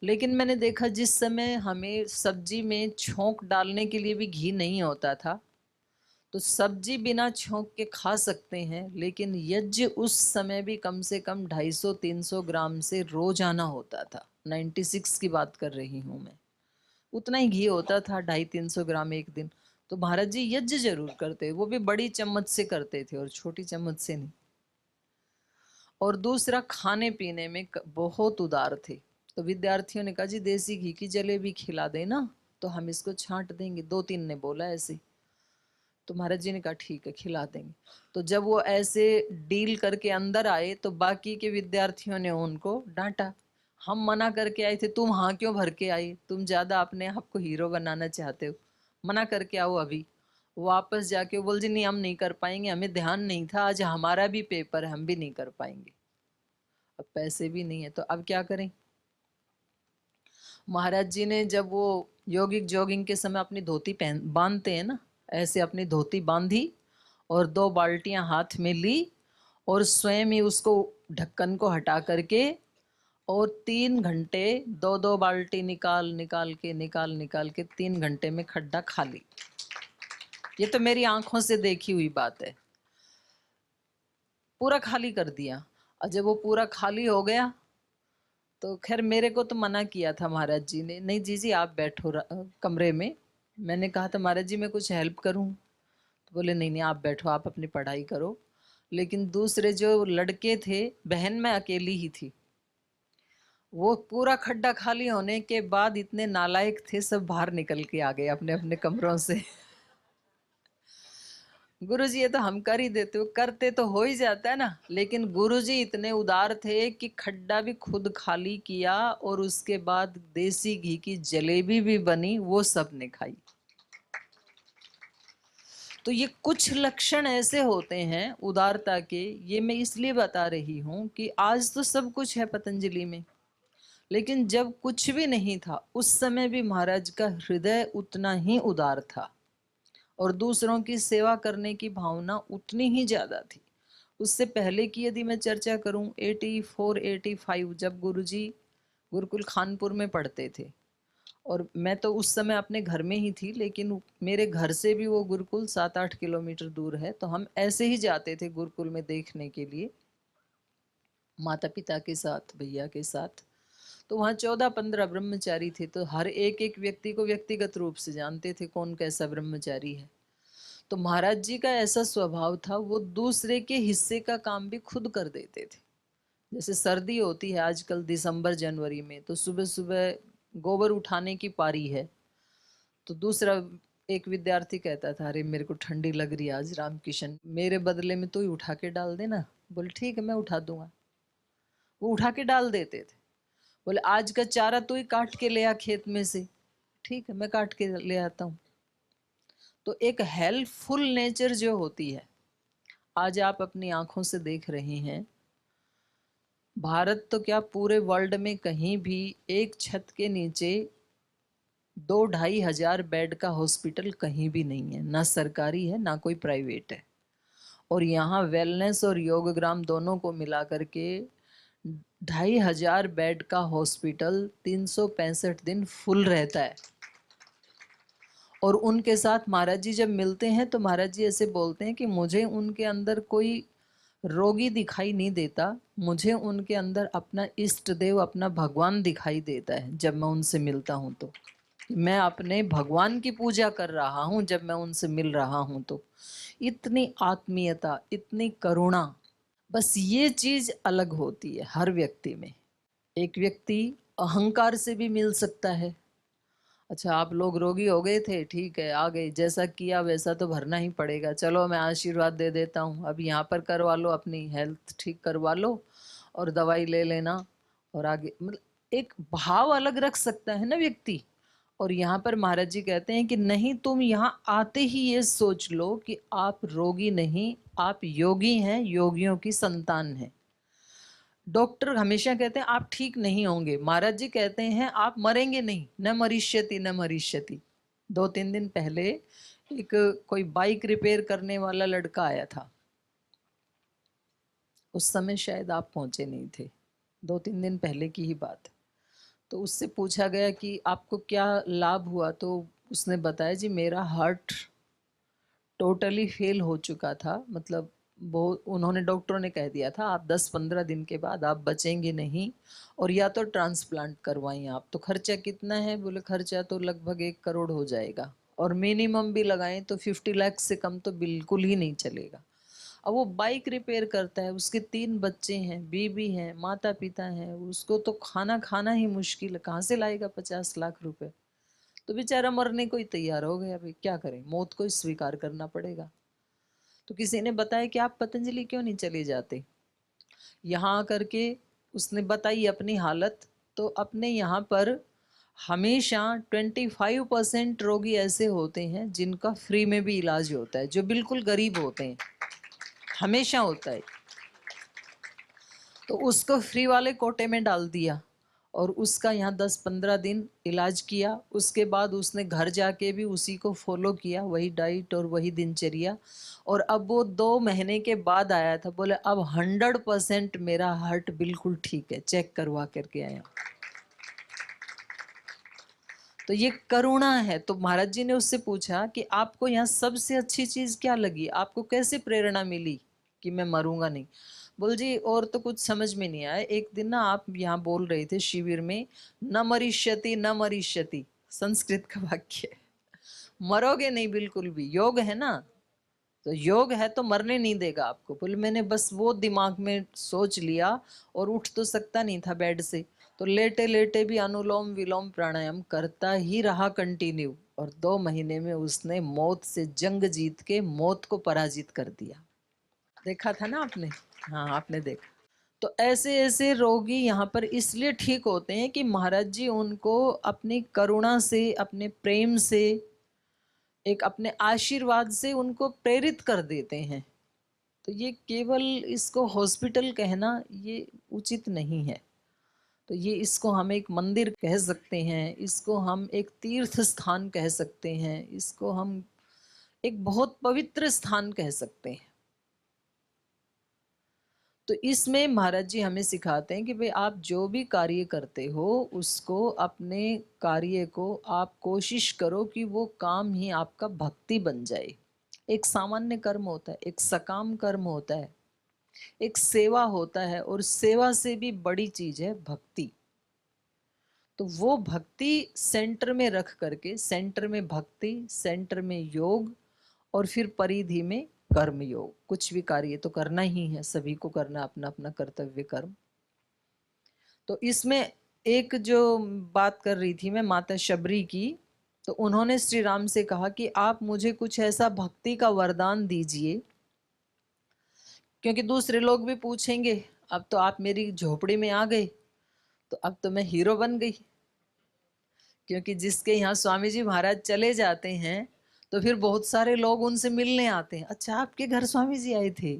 लेकिन मैंने देखा जिस समय हमें सब्जी में छोंक डालने के लिए भी घी नहीं होता था, तो सब्जी बिना छोंक के खा सकते हैं, लेकिन यज्ञ उस समय भी कम से कम 250-300 ग्राम से रोजाना होता था। 96 की बात कर रही हूँ मैं। उतना ही घी होता था, 250-300 ग्राम एक दिन। तो महाराज जी यज्ञ जरूर करते, वो भी बड़ी चम्मच से करते थे और छोटी चम्मच से नहीं। और दूसरा, खाने पीने में बहुत उदार थे। तो विद्यार्थियों ने कहा जी देसी घी की जलेबी खिला देना, तो हम इसको छांट देंगे। 2-3 ने बोला ऐसे। तो महाराज जी ने कहा ठीक है खिला देंगे। तो जब वो ऐसे डील करके अंदर आए तो बाकी के विद्यार्थियों ने उनको डांटा। हम मना करके आए थे, तुम हाँ क्यों भर के आई? तुम ज्यादा अपने आप को हीरो बनाना चाहते हो, मना करके आओ अभी। वापस जाके वो बोल जी नहीं हम नहीं कर पाएंगे, हमें ध्यान नहीं था, आज हमारा भी पेपर है, हम भी नहीं कर पाएंगे। अब पैसे भी नहीं है तो अब क्या करें? महाराज जी ने जब वो योगिक जॉगिंग के समय अपनी धोती पहन बांधते हैं ना, ऐसे अपनी धोती बांधी और 2 बाल्टियां हाथ में ली और स्वयं ही उसको ढक्कन को हटा करके और 3 घंटे 2-2 बाल्टी निकाल निकाल के 3 घंटे में खड्डा खाली। ये तो मेरी आंखों से देखी हुई बात है। पूरा खाली कर दिया। और जब वो पूरा खाली हो गया तो खैर मेरे को तो मना किया था महाराज जी ने, नहीं जीजी आप बैठो कमरे में। मैंने कहा था महाराज जी मैं कुछ हेल्प करूं? तो बोले नहीं नहीं आप बैठो, आप अपनी पढ़ाई करो। लेकिन दूसरे जो लड़के थे, बहन मैं अकेली ही थी, वो पूरा खड्डा खाली होने के बाद इतने नालायक थे, सब बाहर निकल के आ गए अपने अपने कमरों से। गुरुजी ये तो हम कर ही देते हो, करते तो हो ही जाता है ना। लेकिन गुरुजी इतने उदार थे कि खड्डा भी खुद खाली किया और उसके बाद देसी घी की जलेबी भी बनी, वो सब ने खाई। तो ये कुछ लक्षण ऐसे होते हैं उदारता के। ये मैं इसलिए बता रही हूं कि आज तो सब कुछ है पतंजलि में, लेकिन जब कुछ भी नहीं था उस समय भी महाराज का हृदय उतना ही उदार था और दूसरों की सेवा करने की भावना उतनी ही ज्यादा थी। उससे पहले की यदि मैं चर्चा करूं, 84-85 जब गुरुजी गुरुकुल खानपुर में पढ़ते थे, और मैं तो उस समय अपने घर में ही थी, लेकिन मेरे घर से भी वो गुरुकुल 7-8 किलोमीटर दूर है। तो हम ऐसे ही जाते थे गुरुकुल में देखने के लिए, माता पिता के साथ, भैया के साथ। तो वहाँ 14-15 ब्रह्मचारी थे, तो हर एक एक व्यक्ति को व्यक्तिगत रूप से जानते थे कौन कैसा ब्रह्मचारी है। तो महाराज जी का ऐसा स्वभाव था, वो दूसरे के हिस्से का काम भी खुद कर देते थे। जैसे सर्दी होती है आजकल दिसंबर जनवरी में, तो सुबह सुबह गोबर उठाने की पारी है, तो दूसरा एक विद्यार्थी कहता था अरे मेरे को ठंडी लग रही है आज रामकिशन, मेरे बदले में तू ही उठा के डाल देना। बोले ठीक है मैं उठा दूंगा। वो उठा के डाल देते थे। बोले आज का चारा तू ही काट के ले आ खेत में से। ठीक है मैं काट के ले आता हूँ। तो एक हेल्पफुल नेचर जो होती है, आज आप अपनी आंखों से देख रहे हैं। भारत तो क्या पूरे वर्ल्ड में कहीं भी एक छत के नीचे 2-2.5 हजार बेड का हॉस्पिटल कहीं भी नहीं है, ना सरकारी है ना कोई प्राइवेट है। और यहाँ वेलनेस और योगग्राम दोनों को मिला करके 2.5 हजार बेड का हॉस्पिटल 365 दिन फुल रहता है। और उनके साथ महाराज जी जब मिलते हैं तो महाराज जी ऐसे बोलते हैं कि मुझे उनके अंदर कोई रोगी दिखाई नहीं देता, मुझे उनके अंदर अपना इष्ट देव, अपना भगवान दिखाई देता है। जब मैं उनसे मिलता हूं तो मैं अपने भगवान की पूजा कर रहा हूं, जब मैं उनसे मिल रहा हूं तो इतनी आत्मीयता, इतनी करुणा। बस ये चीज अलग होती है हर व्यक्ति में। एक व्यक्ति अहंकार से भी मिल सकता है। अच्छा आप लोग रोगी हो गए थे, ठीक है आ गए, जैसा किया वैसा तो भरना ही पड़ेगा, चलो मैं आशीर्वाद दे देता हूँ, अब यहाँ पर करवा लो, अपनी हेल्थ ठीक करवा लो और दवाई ले लेना और आगे। मतलब एक भाव अलग रख सकता है ना व्यक्ति। और यहाँ पर महाराज जी कहते हैं कि नहीं, तुम यहाँ आते ही ये सोच लो कि आप रोगी नहीं, आप योगी हैं, योगियों की संतान हैं। डॉक्टर हमेशा कहते हैं आप ठीक नहीं होंगे, महाराज जी कहते हैं आप मरेंगे नहीं, न मरिष्यति न मरिष्यति। 2-3 दिन पहले एक कोई बाइक रिपेयर करने वाला लड़का आया था, उस समय शायद आप पहुंचे नहीं थे, 2-3 दिन पहले की ही बात है। तो उससे पूछा गया कि आपको क्या लाभ हुआ, तो उसने बताया जी मेरा हार्ट टोटली फेल हो चुका था, मतलब वो उन्होंने डॉक्टरों ने कह दिया था आप 10-15 दिन के बाद आप बचेंगे नहीं, और या तो ट्रांसप्लांट करवाएं आप। तो खर्चा कितना है, बोले खर्चा तो लगभग 1 करोड़ हो जाएगा, और मिनिमम भी लगाएं तो 50 लाख से कम तो बिल्कुल ही नहीं चलेगा। अब वो बाइक रिपेयर करता है, उसके 3 बच्चे हैं, बीबी हैं, माता पिता हैं, उसको तो खाना खाना ही मुश्किल है, कहाँ से लाएगा 50 लाख रुपए। तो बेचारा मरने को ही तैयार हो गया, भाई क्या करें, मौत को ही स्वीकार करना पड़ेगा। तो किसी ने बताया कि आप पतंजलि क्यों नहीं चले जाते, यहाँ आकर के उसने बताई अपनी हालत। तो अपने यहाँ पर हमेशा 25% रोगी ऐसे होते हैं जिनका फ्री में भी इलाज होता है, जो बिल्कुल गरीब होते हैं, हमेशा होता है। तो उसको फ्री वाले कोटे में डाल दिया, और उसका यहाँ 10-15 दिन इलाज किया। उसके बाद उसने घर जाके भी उसी को फॉलो किया, वही डाइट और वही दिनचर्या। और अब वो 2 महीने के बाद आया था, बोले अब 100% मेरा हार्ट बिल्कुल ठीक है, चेक करवा करके आया। तो ये करुणा है। तो महाराज जी ने उससे पूछा कि आपको यहाँ सबसे अच्छी चीज क्या लगी, आपको कैसे प्रेरणा मिली कि मैं मरूंगा नहीं। बोल जी और तो कुछ समझ में नहीं आया, एक दिन ना आप यहाँ बोल रहे थे शिविर में, न मरिष्यति न मरिष्यति, संस्कृत का वाक्य है, मरोगे नहीं बिल्कुल भी, योग है ना, तो योग है तो मरने नहीं देगा आपको। बोले मैंने बस वो दिमाग में सोच लिया, और उठ तो सकता नहीं था बेड से, तो लेटे लेटे भी अनुलोम विलोम प्राणायाम करता ही रहा कंटिन्यू, और 2 महीने में उसने मौत से जंग जीत के मौत को पराजित कर दिया। देखा था ना आपने, हाँ आपने देखा। तो ऐसे ऐसे रोगी यहाँ पर इसलिए ठीक होते हैं कि महाराज जी उनको अपनी करुणा से, अपने प्रेम से, एक अपने आशीर्वाद से उनको प्रेरित कर देते हैं। तो ये केवल इसको हॉस्पिटल कहना ये उचित नहीं है। तो ये इसको हम एक मंदिर कह सकते हैं, इसको हम एक तीर्थ स्थान कह सकते हैं, इसको हम एक बहुत पवित्र स्थान कह सकते हैं। तो इसमें महाराज जी हमें सिखाते हैं कि भाई आप जो भी कार्य करते हो, उसको, अपने कार्य को आप कोशिश करो कि वो काम ही आपका भक्ति बन जाए। एक सामान्य कर्म होता है, एक सकाम कर्म होता है, एक सेवा होता है, और सेवा से भी बड़ी चीज है भक्ति। तो वो भक्ति सेंटर में रख करके, सेंटर में भक्ति, सेंटर में योग, और फिर परिधि में कर्म योग। कुछ भी कार्य तो करना ही है, सभी को करना अपना अपना कर्तव्य कर्म। तो इसमें एक जो बात कर रही थी मैं माता शबरी की, तो उन्होंने श्री राम से कहा कि आप मुझे कुछ ऐसा भक्ति का वरदान दीजिए, क्योंकि दूसरे लोग भी पूछेंगे अब तो आप मेरी झोपड़ी में आ गए, तो अब तो मैं हीरो बन गई। क्योंकि जिसके यहाँ स्वामी जी महाराज चले जाते हैं, तो फिर बहुत सारे लोग उनसे मिलने आते हैं, अच्छा आपके घर स्वामी जी आए थे,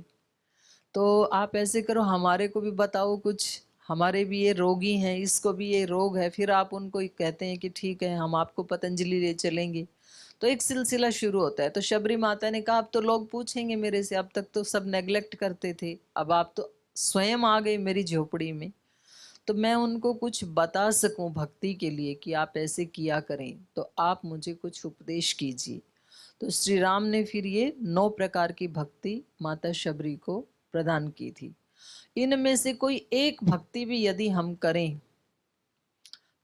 तो आप ऐसे करो हमारे को भी बताओ कुछ, हमारे भी ये रोगी हैं, इसको भी ये रोग है। फिर आप उनको कहते हैं कि ठीक है हम आपको पतंजलि ले चलेंगे। तो एक सिलसिला शुरू होता है। तो शबरी माता ने कहा अब तो लोग पूछेंगे मेरे से, अब तक तो सब नेग्लेक्ट करते थे, अब आप तो स्वयं आ गए मेरी झोपड़ी में, तो मैं उनको कुछ बता सकूं भक्ति के लिए कि आप ऐसे किया करें, तो आप मुझे कुछ उपदेश कीजिए। तो श्री राम ने फिर ये 9 प्रकार की भक्ति माता शबरी को प्रदान की थी। इनमें से कोई एक भक्ति भी यदि हम करें,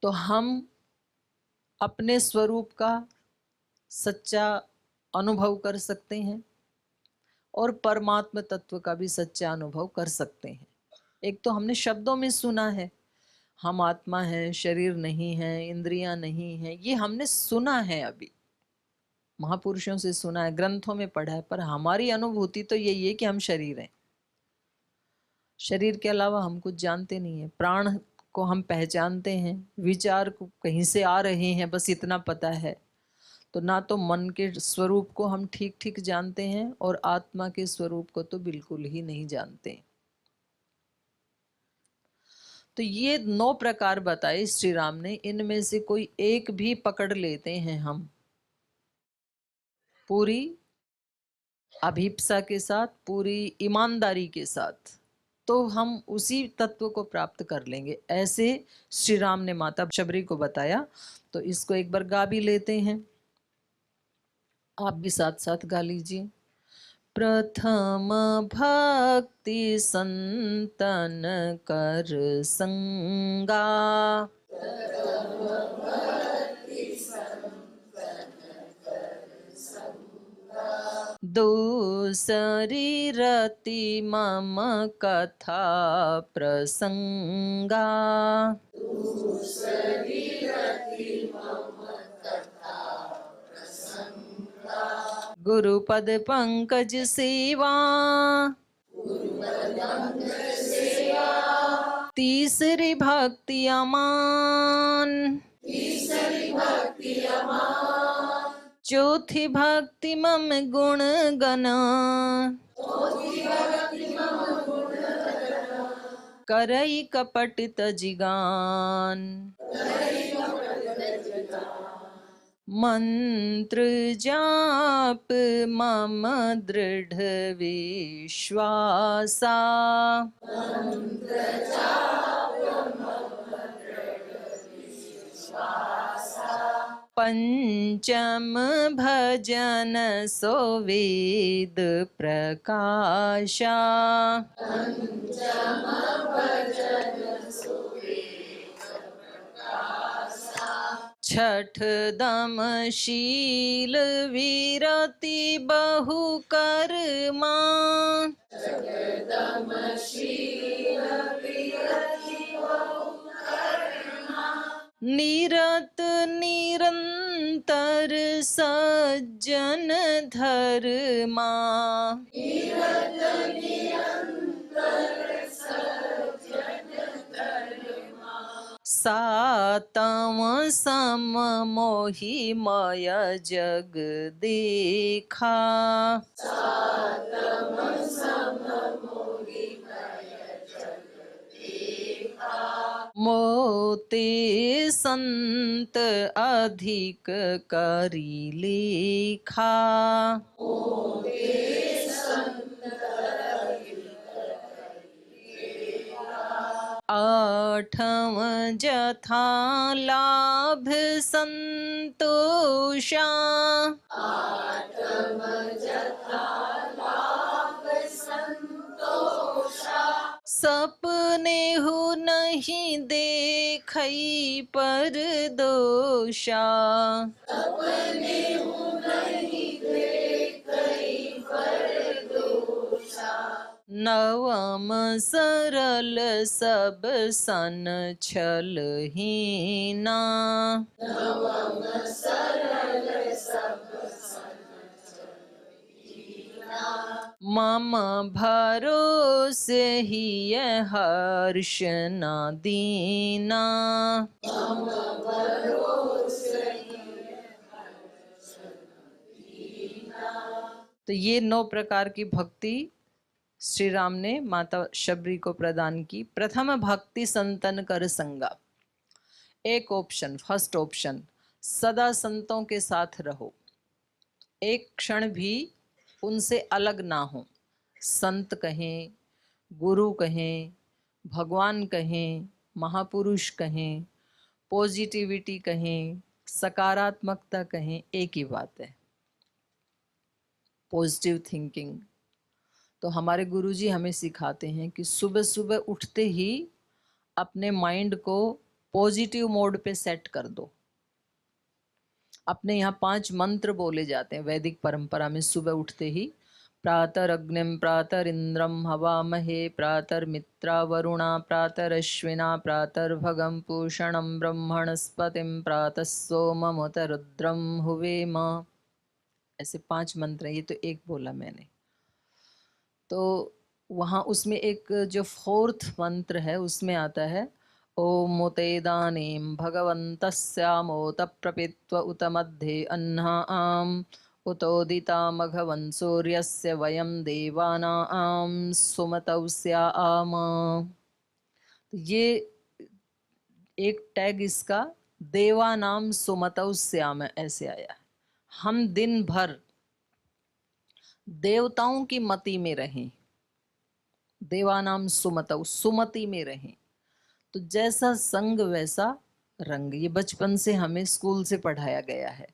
तो हम अपने स्वरूप का सच्चा अनुभव कर सकते हैं, और परमात्म तत्व का भी सच्चा अनुभव कर सकते हैं। एक तो हमने शब्दों में सुना है, हम आत्मा हैं, शरीर नहीं है, इंद्रियां नहीं है, ये हमने सुना है, अभी महापुरुषों से सुना है, ग्रंथों में पढ़ा है, पर हमारी अनुभूति तो यही है कि हम शरीर हैं। शरीर के अलावा हम कुछ जानते नहीं है। प्राण को हम पहचानते हैं, विचार को कहीं से आ रहे हैं, बस इतना पता है। तो ना तो मन के स्वरूप को हम ठीक ठीक जानते हैं, और आत्मा के स्वरूप को तो बिल्कुल ही नहीं जानते। तो ये 9 प्रकार बताए श्री राम ने, इनमें से कोई एक भी पकड़ लेते हैं हम पूरी अभिप्सा के साथ, पूरी ईमानदारी के साथ, तो हम उसी तत्व को प्राप्त कर लेंगे। ऐसे श्री राम ने माता शबरी को बताया। तो इसको एक बार गा भी लेते हैं, आप भी साथ साथ गा लीजिए। प्रथम भक्ति संतन कर संगा, दूसरी रति मम कथा प्रसंगा, गुरुपद पंकज सेवा, तीसरी भक्ति अमान, चौथी भक्ति मम गुण गना, करई कपट तजिगान, मंत्र जाप मम दृढ़ विश्वासा, पंचम भजन सो वेद प्रकाशा, छठ दम शील वीरति बहु कर्मा, निरत निरंतर सज्जन धर्मा, सातम सम मोहि मय जग देखा, मोते संत अधिक करी लेखा, आठम जथा लाभ संतोषा, सपने हो नहीं देखई पर दोषा, नवम सरल सब सन छल हीना, मम भरोसे ही हर्ष न दीना, तो ये 9 प्रकार की भक्ति श्री राम ने माता शबरी को प्रदान की। प्रथम भक्ति संतन कर संगा, एक ऑप्शन, फर्स्ट ऑप्शन, सदा संतों के साथ रहो, एक क्षण भी उनसे अलग ना हो। संत कहें, गुरु कहें, भगवान कहें, महापुरुष कहें, पॉजिटिविटी कहें, सकारात्मकता कहें, एक ही बात है, पॉजिटिव थिंकिंग। तो हमारे गुरुजी हमें सिखाते हैं कि सुबह सुबह उठते ही अपने माइंड को पॉजिटिव मोड पे सेट कर दो। अपने यहाँ 5 मंत्र बोले जाते हैं वैदिक परंपरा में सुबह उठते ही। प्रातरग्निम प्रातरिंद्रम हवामहे, प्रातर्मित्रा वरुणा, प्रातरश्विना, प्रातर्भगम पूषणम ब्रह्मणस्पतिम, प्रातः सोममुत रुद्रम हुवेम। ऐसे 5 मंत्र हैं, ये तो एक बोला मैंने। तो वहाँ उसमें एक जो 4th मंत्र है उसमें आता है ओम मुतेदानीं भगवन्तस्यामोत प्रपित्व उत मध्ये अह्नाम उतोदिता मघवन् सूर्यस्य वयं देवानां सुमतौस्याम। तो ये एक टैग इसका देवानाम सुमतौस्याम ऐसे आया है। हम दिन भर देवताओं की मति में रहें, देवानाम सुमतौ, सुमति में रहें। तो जैसा संग वैसा रंग, ये बचपन से हमें स्कूल से पढ़ाया गया है।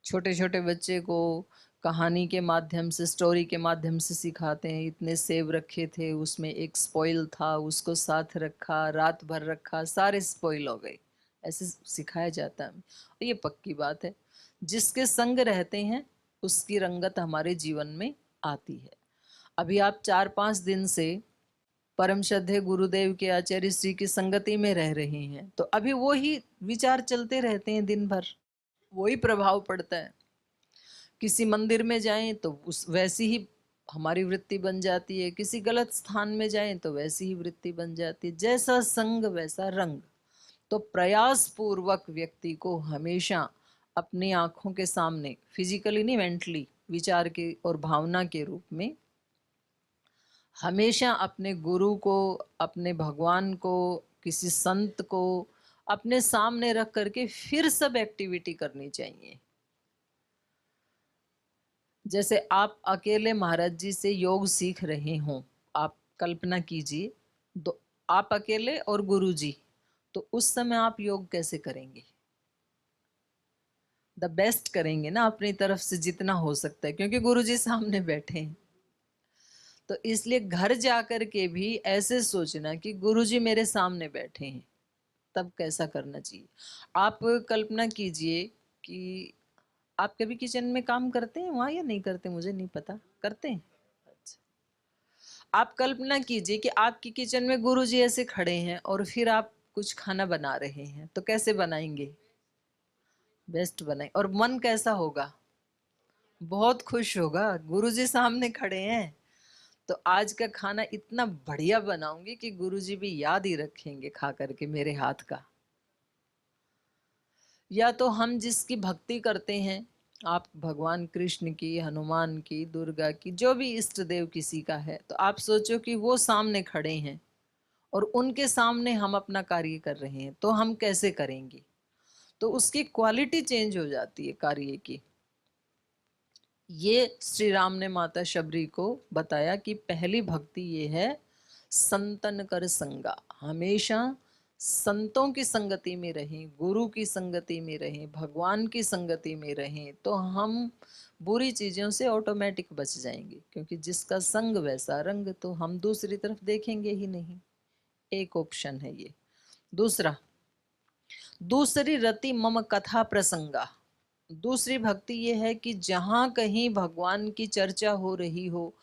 छोटे छोटे बच्चे को कहानी के माध्यम से, स्टोरी के माध्यम से सिखाते हैं। इतने सेब रखे थे, उसमें एक स्पॉइल था, उसको साथ रखा, रात भर रखा, सारे स्पॉइल हो गए, ऐसे सिखाया जाता है। और ये पक्की बात है, जिसके संग रहते हैं उसकी रंगत हमारे जीवन में आती है। अभी आप 4-5 दिन से परम श्रद्धेय गुरुदेव के आचार्य श्री की संगति में रह रहे हैं, तो अभी वो ही विचार चलते रहते हैं दिन भर, वही प्रभाव पड़ता है। किसी मंदिर में जाएं तो उस वैसी ही हमारी वृत्ति बन जाती है, किसी गलत स्थान में जाएं तो वैसी ही वृत्ति बन जाती है। जैसा संग वैसा रंग। तो प्रयास पूर्वक व्यक्ति को हमेशा अपनी आंखों के सामने, फिजिकली नहीं, मेंटली, विचार के और भावना के रूप में, हमेशा अपने गुरु को, अपने भगवान को, किसी संत को अपने सामने रख करके फिर सब एक्टिविटी करनी चाहिए। जैसे आप अकेले महाराज जी से योग सीख रहे हों, आप कल्पना कीजिए, तो आप अकेले और गुरु जी, तो उस समय आप योग कैसे करेंगे? द बेस्ट करेंगे ना अपनी तरफ से जितना हो सकता है, क्योंकि गुरु जी सामने बैठे हैं। तो इसलिए घर जाकर के भी ऐसे सोचना कि गुरु जी मेरे सामने बैठे हैं, तब कैसा करना चाहिए। आप कल्पना कीजिए कि आप कभी किचन में काम करते हैं वहां, या नहीं करते मुझे नहीं पता, करते हैं? अच्छा। आप कल्पना कीजिए कि आपकी किचन में गुरुजी ऐसे खड़े हैं और फिर आप कुछ खाना बना रहे हैं, तो कैसे बनाएंगे? बेस्ट बनाए। और मन कैसा होगा? बहुत खुश होगा, गुरुजी सामने खड़े हैं तो आज का खाना इतना बढ़िया बनाऊंगी कि गुरुजी भी याद ही रखेंगे खा करके मेरे हाथ का। या तो हम जिसकी भक्ति करते हैं, आप भगवान कृष्ण की, हनुमान की, दुर्गा की, जो भी इष्ट देव किसी का है, तो आप सोचो कि वो सामने खड़े हैं और उनके सामने हम अपना कार्य कर रहे हैं, तो हम कैसे करेंगे? तो उसकी क्वालिटी चेंज हो जाती है कार्य की। ये श्री राम ने माता शबरी को बताया कि पहली भक्ति ये है, संतन कर संगा, हमेशा संतों की संगति में रहें, गुरु की संगति में रहें, भगवान की संगति में रहें, तो हम बुरी चीजों से ऑटोमेटिक बच जाएंगे। क्योंकि जिसका संग वैसा रंग, तो हम दूसरी तरफ देखेंगे ही नहीं। एक ऑप्शन है ये। दूसरा, दूसरी रति मम कथा प्रसंगा। दूसरी भक्ति ये है कि जहाँ कहीं भगवान की चर्चा हो रही हो,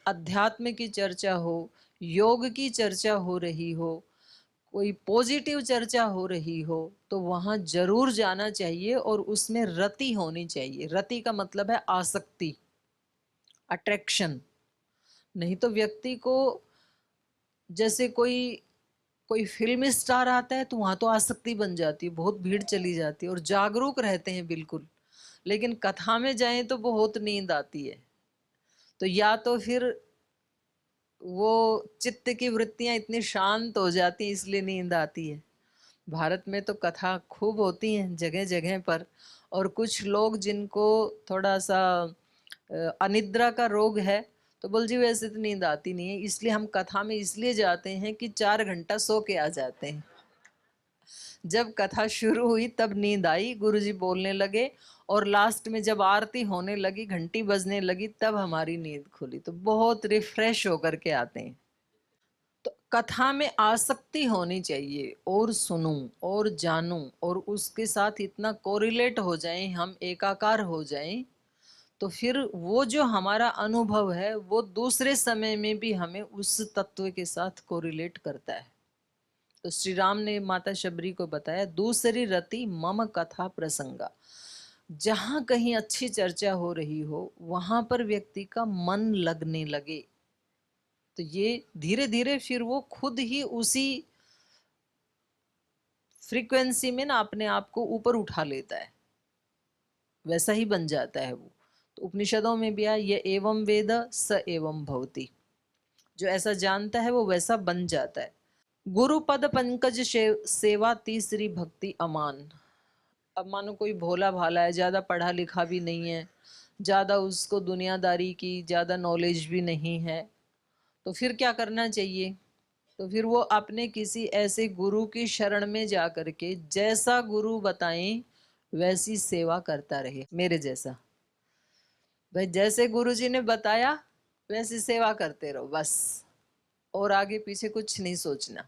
अध्यात्म की चर्चा हो, योग की चर्चा हो रही हो, कोई पॉजिटिव चर्चा हो रही हो, तो वहाँ जरूर जाना चाहिए और उसमें रति होनी चाहिए। रति का मतलब है आसक्ति, अट्रैक्शन। नहीं तो व्यक्ति को, जैसे कोई कोई फिल्म स्टार आता है तो वहां तो आसक्ति बन जाती है, बहुत भीड़ चली जाती है और जागरूक रहते हैं बिल्कुल, लेकिन कथा में जाएं तो बहुत नींद आती है। तो या तो फिर वो चित्त की वृत्तियां इतनी शांत हो जाती हैं इसलिए नींद आती है। भारत में तो कथा खूब होती हैं जगह जगह पर, और कुछ लोग जिनको थोड़ा सा अनिद्रा का रोग है, तो बोल जी वैसे तो नींद आती नहीं है, इसलिए हम कथा में इसलिए जाते हैं कि 4 घंटा सो के आ जाते हैं। जब कथा शुरू हुई तब नींद आई, गुरुजी बोलने लगे, और लास्ट में जब आरती होने लगी, घंटी बजने लगी, तब हमारी नींद खुली। तो बहुत रिफ्रेश होकर के आते हैं। तो कथा में आसक्ति होनी चाहिए, और सुनूं और जानूं और उसके साथ इतना कोरिलेट हो जाएं, हम एकाकार हो जाएं, तो फिर वो जो हमारा अनुभव है वो दूसरे समय में भी हमें उस तत्व के साथ कोरिलेट करता है। तो श्री राम ने माता शबरी को बताया, दूसरी रति मम कथा प्रसंगा। जहां कहीं अच्छी चर्चा हो रही हो वहां पर व्यक्ति का मन लगने लगे, तो ये धीरे धीरे फिर वो खुद ही उसी फ्रीक्वेंसी में ना अपने आप को ऊपर उठा लेता है, वैसा ही बन जाता है वो। तो उपनिषदों में भी आया, ये एवं वेद स एवं भवति, जो ऐसा जानता है वो वैसा बन जाता है। गुरु पद पंकज सेवा, तीसरी भक्ति अमान। अब मानो कोई भोला भाला है, ज़्यादा पढ़ा लिखा भी नहीं है, ज़्यादा उसको दुनियादारी की ज़्यादा नॉलेज भी नहीं है, तो फिर क्या करना चाहिए? तो फिर वो अपने किसी ऐसे गुरु की शरण में जा करके जैसा गुरु बताएं वैसी सेवा करता रहे, मेरे जैसा। भाई जैसे गुरु जी ने बताया वैसी सेवा करते रहो बस, और आगे पीछे कुछ नहीं सोचना।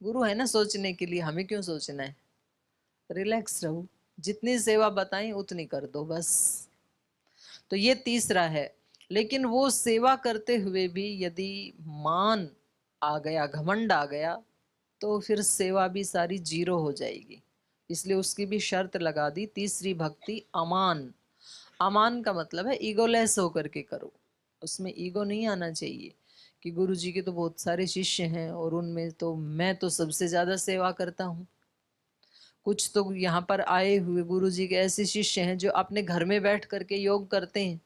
गुरु है ना सोचने के लिए, हमें क्यों सोचना है? रिलैक्स रहो, जितनी सेवा बताएं उतनी कर दो बस। तो ये तीसरा है। लेकिन वो सेवा करते हुए भी यदि मान आ गया, घमंड आ गया, तो फिर सेवा भी सारी जीरो हो जाएगी। इसलिए उसकी भी शर्त लगा दी, तीसरी भक्ति अमान। अमान का मतलब है ईगोलेस होकर के करो, उसमें ईगो नहीं आना चाहिए कि गुरु जी के तो बहुत सारे शिष्य हैं और उनमें तो मैं तो सबसे ज्यादा सेवा करता हूँ। कुछ तो यहाँ पर आए हुए गुरु जी के ऐसे शिष्य हैं जो अपने घर में बैठ करके योग करते हैं,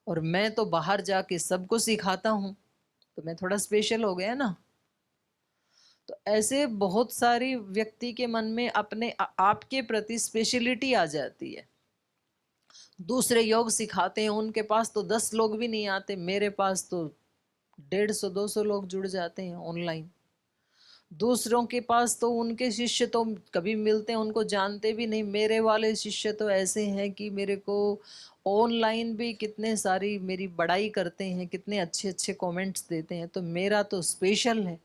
और मैं तो बाहर जाके सबको सिखाता हूँ, तो मैं थोड़ा स्पेशल हो गया ना। तो ऐसे बहुत सारी व्यक्ति के मन में अपने आपके प्रति स्पेशलिटी आ जाती है। दूसरे योग सिखाते हैं, उनके पास तो 10 लोग भी नहीं आते, मेरे पास तो 150-200 लोग जुड़ जाते हैं ऑनलाइन। दूसरों के पास तो उनके शिष्य तो कभी मिलते हैं उनको जानते भी नहीं, मेरे वाले शिष्य तो ऐसे हैं कि मेरे को ऑनलाइन भी कितने सारी मेरी बड़ाई करते हैं, कितने अच्छे अच्छे कमेंट्स देते हैं, तो मेरा तो स्पेशल है।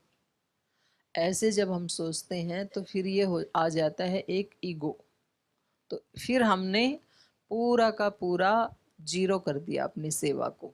ऐसे जब हम सोचते हैं तो फिर ये आ जाता है एक ईगो। तो फिर हमने पूरा का पूरा जीरो कर दिया अपनी सेवा को।